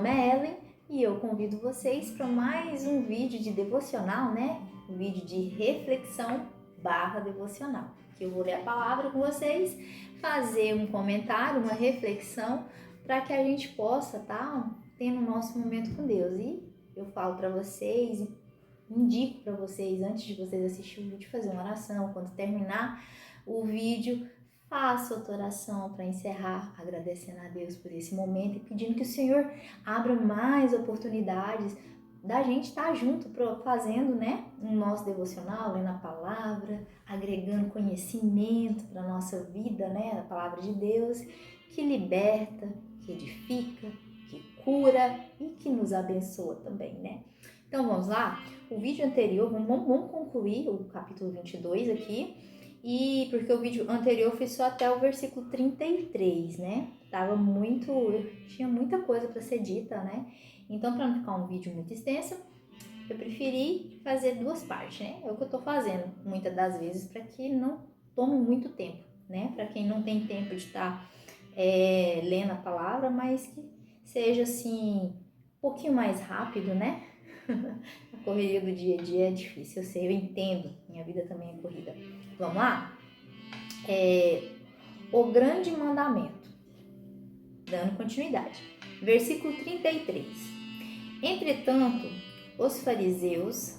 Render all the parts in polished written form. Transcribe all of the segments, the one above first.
nome é Ellen e eu convido vocês para mais um vídeo de devocional, né? Um vídeo de reflexão / devocional. Que eu vou ler a palavra com vocês, fazer um comentário, uma reflexão, para que a gente possa estar tendo o nosso momento com Deus. E eu falo para vocês, indico para vocês, antes de vocês assistirem o vídeo, fazer uma oração. Quando terminar o vídeo, faça outra oração para encerrar, agradecendo a Deus por esse momento e pedindo que o Senhor abra mais oportunidades da gente estar junto, fazendo, né, o nosso devocional, lendo a palavra, agregando conhecimento para a nossa vida, né, a palavra de Deus, que liberta, que edifica, que cura e que nos abençoa também, né? Então vamos lá? O vídeo anterior, vamos concluir o capítulo 22 aqui, e porque o vídeo anterior foi só até o versículo 33, né? Tinha muita coisa para ser dita, né? Então, para não ficar um vídeo muito extenso, eu preferi fazer duas partes, né? É o que eu tô fazendo muitas das vezes, para que não tome muito tempo, né? Para quem não tem tempo de estar lendo a palavra, mas que seja assim, um pouquinho mais rápido, né? A correria do dia a dia é difícil, eu sei, eu entendo, minha vida também é corrida. Vamos lá? O grande mandamento, dando continuidade. Versículo 33. Entretanto, os fariseus,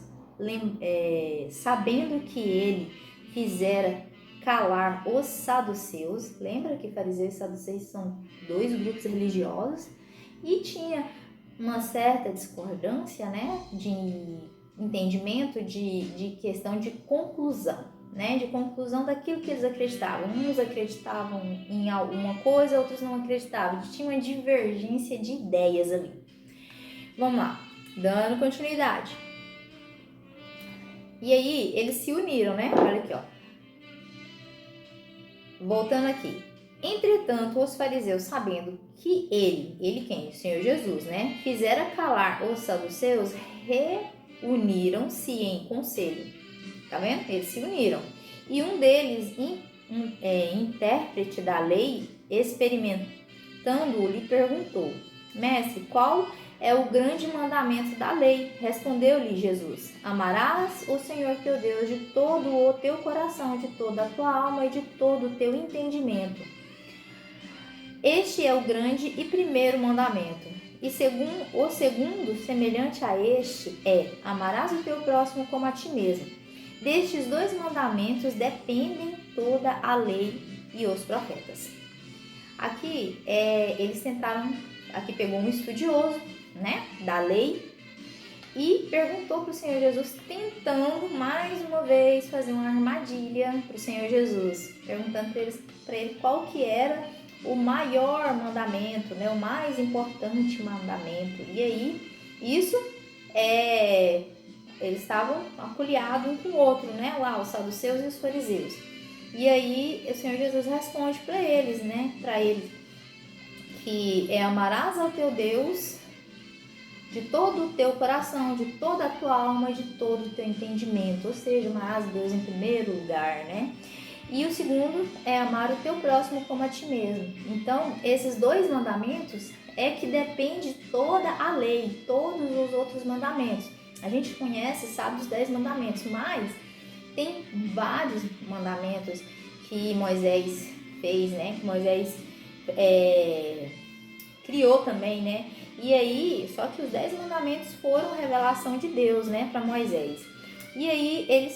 sabendo que ele fizera calar os saduceus, lembra que fariseus e saduceus são dois grupos religiosos, e tinha uma certa discordância, né, de entendimento, de questão de conclusão, né, de conclusão daquilo que eles acreditavam. Uns acreditavam em alguma coisa, outros não acreditavam. Tinha uma divergência de ideias ali. Vamos lá, dando continuidade. E aí, eles se uniram, né? Olha aqui, ó. Voltando aqui. Entretanto, os fariseus, sabendo que ele quem? O Senhor Jesus, né? Fizera calar os saduceus, reuniram-se em conselho. Tá vendo? Eles se uniram. E um deles, intérprete da lei, experimentando-o, lhe perguntou: Mestre, qual é o grande mandamento da lei? Respondeu-lhe Jesus: Amarás o Senhor teu Deus de todo o teu coração, de toda a tua alma e de todo o teu entendimento. Este é o grande e primeiro mandamento. E o segundo, semelhante a este, é: amarás o teu próximo como a ti mesmo. Destes dois mandamentos dependem toda a lei e os profetas. Aqui, eles tentaram, aqui pegou um estudioso, né, da lei, e perguntou para o Senhor Jesus, tentando mais uma vez fazer uma armadilha para o Senhor Jesus, perguntando para ele qual que era o maior mandamento, né, o mais importante mandamento. E aí, isso eles estavam acolhiados um com o outro, né, lá os saduceus e os fariseus. E aí o Senhor Jesus responde para eles, né, que amarás ao teu Deus de todo o teu coração, de toda a tua alma, de todo o teu entendimento. Ou seja, amarás Deus em primeiro lugar, né? E o segundo é amar o teu próximo como a ti mesmo. Então, esses dois mandamentos é que depende toda a lei, todos os outros mandamentos. A gente conhece, sabe os 10 mandamentos, mas tem vários mandamentos que Moisés fez, né? Que Moisés criou também, né? E aí, só que os 10 mandamentos foram revelação de Deus, né, para Moisés. E aí ele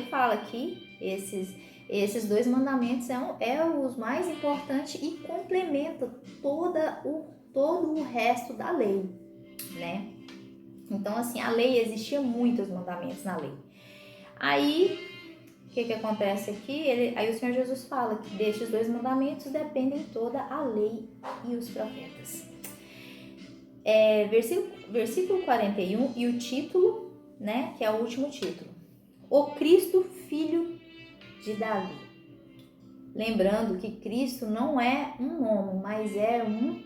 fala que esses dois mandamentos é os mais importantes e complementa todo o resto da lei, né? Então, assim, a lei, existia muitos mandamentos na lei. Aí, o que acontece aqui? Aí o Senhor Jesus fala que destes dois mandamentos dependem toda a lei e os profetas. Versículo 41 e o título, né, que é o último título. O Cristo, filho de Davi. Lembrando que Cristo não é um nome, mas é um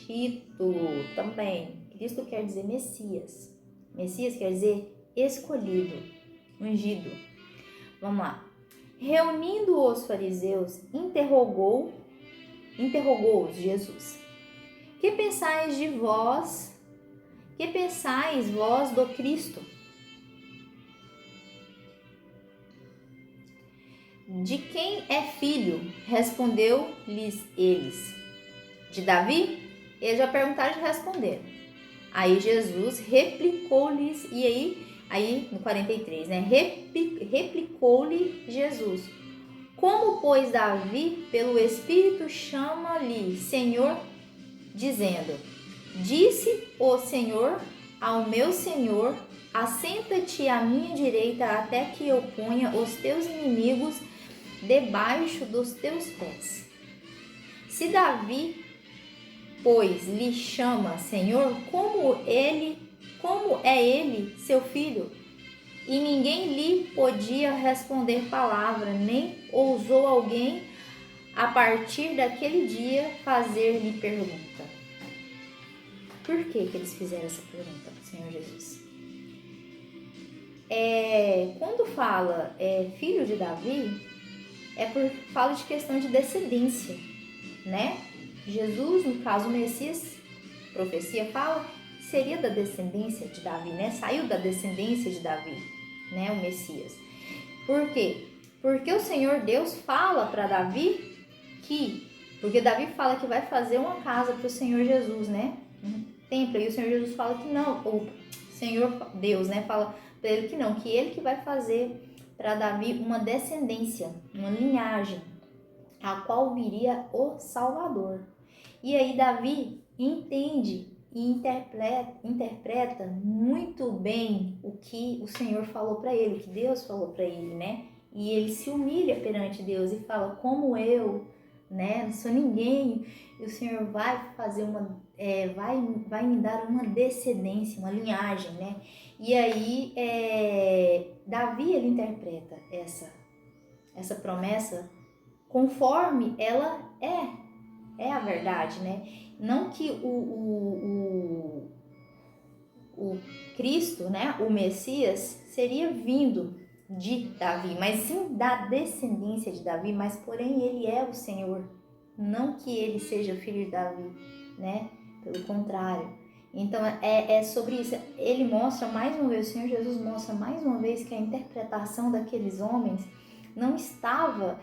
título também. Cristo quer dizer Messias. Messias quer dizer escolhido, ungido. Vamos lá. Reunindo os fariseus, interrogou-os Jesus. Que pensais de vós? Que pensais vós do Cristo? De quem é filho? Respondeu-lhes eles. De Davi? Eles já perguntaram e responderam. Aí Jesus replicou-lhes, e aí no 43, né? Replicou-lhe Jesus. Como, pois, Davi, pelo Espírito, chama-lhe Senhor, dizendo: Disse o Senhor ao meu Senhor: Assenta-te à minha direita até que eu ponha os teus inimigos debaixo dos teus pés. Se Davi, pois, lhe chama Senhor, como é ele seu filho? E ninguém lhe podia responder palavra, nem ousou alguém, a partir daquele dia, fazer-lhe pergunta. Por que eles fizeram essa pergunta para o Senhor Jesus? Quando fala filho de Davi, fala de questão de descendência, né? Jesus, no caso o Messias, profecia fala, seria da descendência de Davi, né? Saiu da descendência de Davi, né? O Messias. Por quê? Porque o Senhor Deus fala para Davi porque Davi fala que vai fazer uma casa para o Senhor Jesus, né? Um templo, e o Senhor Jesus fala que não, o Senhor Deus, né? Fala para ele que não, que ele que vai fazer para Davi uma descendência, uma linhagem, a qual viria o Salvador. E aí Davi entende e interpreta muito bem o que o Senhor falou para ele, o que Deus falou para ele, né? E ele se humilha perante Deus e fala: como eu, né? Não sou ninguém. E o Senhor vai fazer vai me dar uma descendência, uma linhagem, né? E aí Davi, ele interpreta essa promessa conforme ela é a verdade, né? Não que o Cristo, né, o Messias, seria vindo de Davi, mas sim da descendência de Davi, mas porém ele é o Senhor, não que ele seja filho de Davi, né? Pelo contrário. Então é sobre isso. Ele mostra mais uma vez, o Senhor Jesus mostra mais uma vez que a interpretação daqueles homens não estava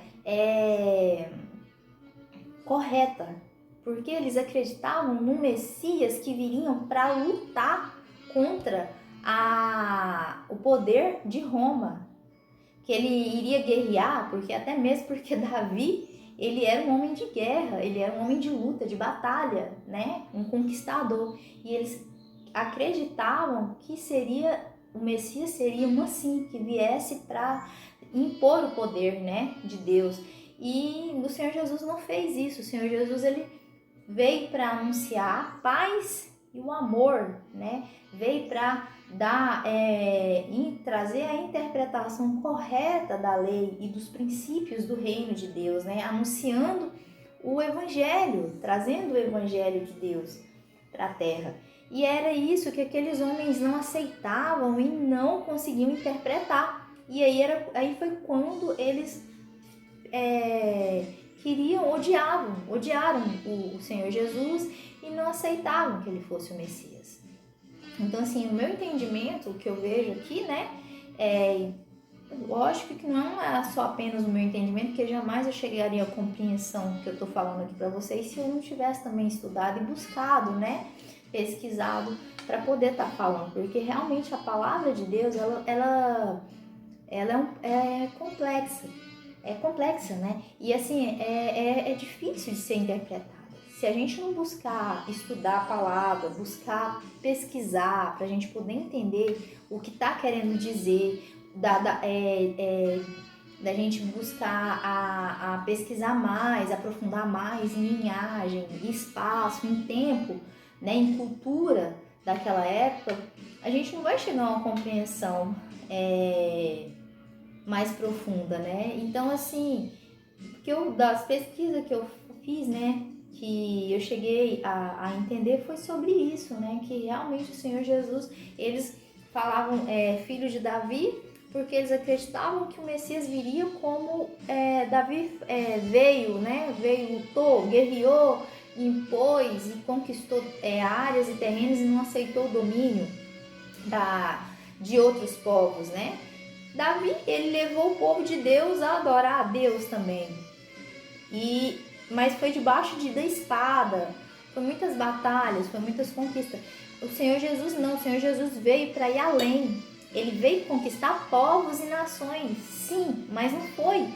correta, porque eles acreditavam no Messias que viriam para lutar contra o poder de Roma, que ele iria guerrear, até mesmo porque Davi, ele era um homem de guerra, ele era um homem de luta, de batalha, né? Um conquistador. E eles acreditavam que o Messias seria assim, que viesse para impor o poder, né, de Deus. E o Senhor Jesus não fez isso. O Senhor Jesus, ele veio para anunciar a paz e o amor, né? Veio para trazer a interpretação correta da lei e dos princípios do reino de Deus, né? Anunciando o evangelho, trazendo o evangelho de Deus para a terra. E era isso que aqueles homens não aceitavam e não conseguiam interpretar. E aí foi quando eles odiaram o Senhor Jesus e não aceitavam que ele fosse o Messias. Então, assim, o meu entendimento, o que eu vejo aqui, né, lógico que não é só apenas o meu entendimento, porque jamais eu chegaria à compreensão que eu estou falando aqui para vocês se eu não tivesse também estudado e buscado, né, pesquisado para poder estar falando, porque realmente a palavra de Deus, ela é complexa. É complexa, né? E assim, é difícil de ser interpretada. Se a gente não buscar estudar a palavra, buscar pesquisar, para a gente poder entender o que está querendo dizer, da gente buscar a pesquisar mais, aprofundar mais em linhagem, em espaço, em tempo, né? Em cultura daquela época, a gente não vai chegar a uma compreensão mais profunda, né? Então, assim, das pesquisas que eu fiz, né, que eu cheguei a entender foi sobre isso, né? Que realmente o Senhor Jesus, eles falavam filho de Davi, porque eles acreditavam que o Messias viria como Davi veio, né? Veio, lutou, guerreou, impôs e conquistou áreas e terrenos e não aceitou o domínio de outros povos, né? Davi, ele levou o povo de Deus a adorar a Deus também. Mas foi debaixo da espada, foi muitas batalhas, foi muitas conquistas. O Senhor Jesus não, o Senhor Jesus veio para ir além. Ele veio conquistar povos e nações, sim, mas não foi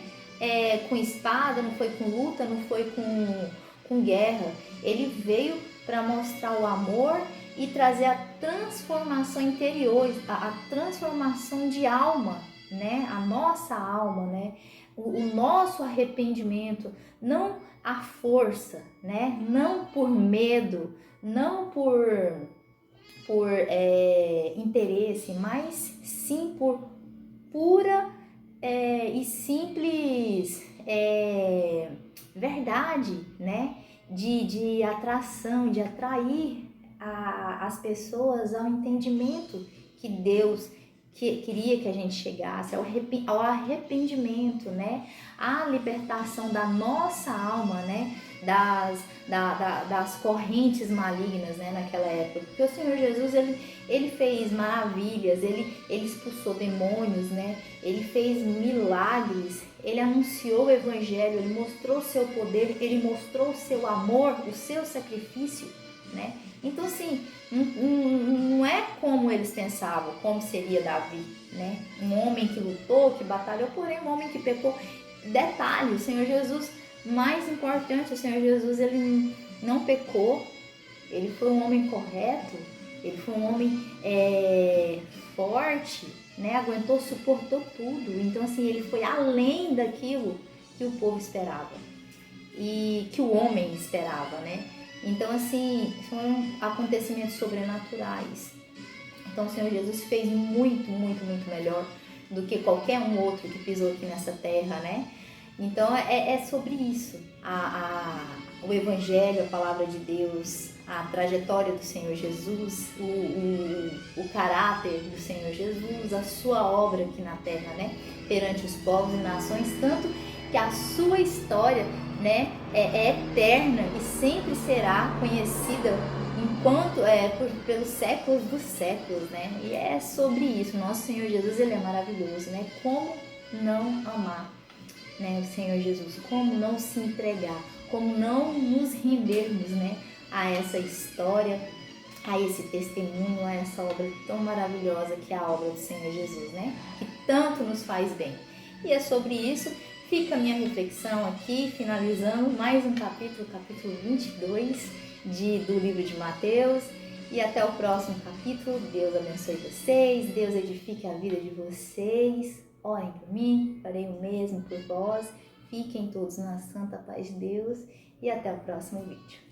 com espada, não foi com luta, não foi com guerra. Ele veio para mostrar o amor e trazer a transformação interior, a transformação de alma, né? A nossa alma, né? O nosso arrependimento, não a força, né? Não por medo, não por interesse, mas sim por pura e simples verdade, né? De atração, de atrair as pessoas ao entendimento que Deus queria que a gente chegasse, ao arrependimento, né? À libertação da nossa alma, né? Das correntes malignas, né? Naquela época, porque o Senhor Jesus, ele fez maravilhas, ele expulsou demônios, né? Ele fez milagres, ele anunciou o evangelho, ele mostrou o seu poder, ele mostrou o seu amor, o seu sacrifício, né? Então, assim, não é como eles pensavam, como seria Davi, né? Um homem que lutou, que batalhou, porém um homem que pecou. Detalhe, o Senhor Jesus, mais importante, o Senhor Jesus, ele não pecou, ele foi um homem correto, ele foi um homem forte, né? Aguentou, suportou tudo. Então, assim, ele foi além daquilo que o povo esperava e que o homem esperava, né? Então, assim, são acontecimentos sobrenaturais. Então, o Senhor Jesus fez muito, muito, muito melhor do que qualquer um outro que pisou aqui nessa terra, né? Então, é sobre isso. O Evangelho, a Palavra de Deus, a trajetória do Senhor Jesus, o caráter do Senhor Jesus, a sua obra aqui na terra, né? Perante os povos e nações, tanto que a sua história, né, é eterna e sempre será conhecida enquanto pelos séculos dos séculos, né? E é sobre isso. Nosso Senhor Jesus, ele é maravilhoso, né? Como não amar, né, o Senhor Jesus? Como não se entregar? Como não nos rendermos, né, a essa história, a esse testemunho, a essa obra tão maravilhosa que é a obra do Senhor Jesus, né? Que tanto nos faz bem. E é sobre isso. Fica a minha reflexão aqui, finalizando mais um capítulo 22 do livro de Mateus. E até o próximo capítulo. Deus abençoe vocês, Deus edifique a vida de vocês. Orem por mim, farei o mesmo por vós. Fiquem todos na santa paz de Deus e até o próximo vídeo.